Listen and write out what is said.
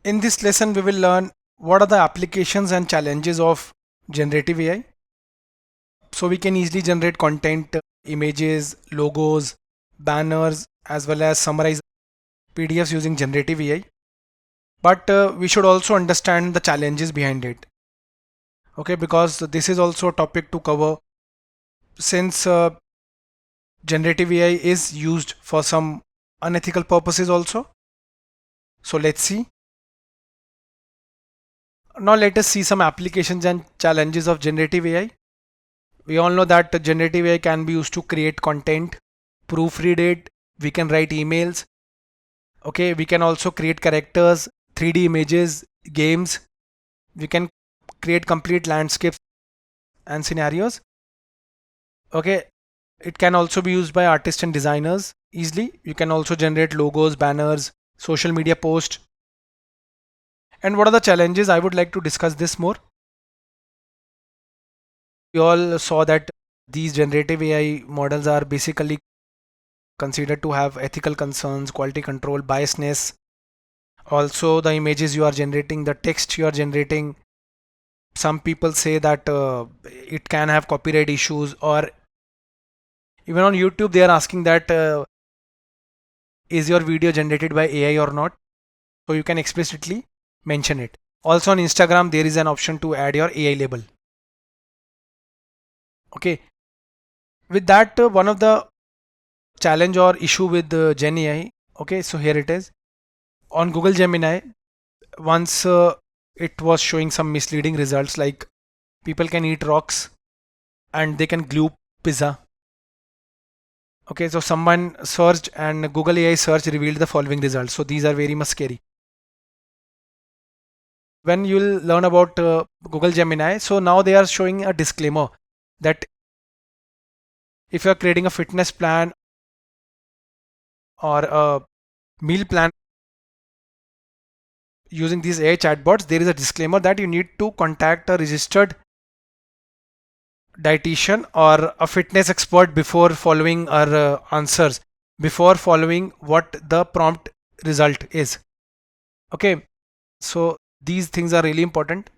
In this lesson, we will learn what are the applications and challenges of generative AI. So we can easily generate content, images, logos, banners, as well as summarize PDFs using generative AI. But we should also understand the challenges behind it. Okay, because this is also a topic to cover since generative AI is used for some unethical purposes also. So let's see. Now let us see some applications and challenges of generative AI. We all know that generative AI can be used to create content, proofread it, we can write emails. Okay, we can also create characters, 3D images, games. We can create complete landscapes and scenarios. Okay, it can also be used by artists and designers easily. You can also generate logos, banners, social media posts. And what are the challenges? I would like to discuss this more. We all saw that these generative AI models are basically considered to have ethical concerns, quality control, biasness. Also, the images you are generating, the text you are generating, some people say that it can have copyright issues, or even on YouTube, they are asking that is your video generated by AI or not? So you can explicitly mention it. Also on Instagram, there is an option to add your AI label. Okay. With that, one of the challenge or issue with Gen AI. Okay, so here it is. On Google Gemini, once it was showing some misleading results like people can eat rocks and they can glue pizza. Okay, so someone searched and Google AI search revealed the following results. So these are very much scary. When you'll learn about Google Gemini, so now they are showing a disclaimer that if you're creating a fitness plan or a meal plan using these AI chatbots, there is a disclaimer that you need to contact a registered dietitian or a fitness expert before following our answers, before following what the prompt result is. Okay, so these things are really important.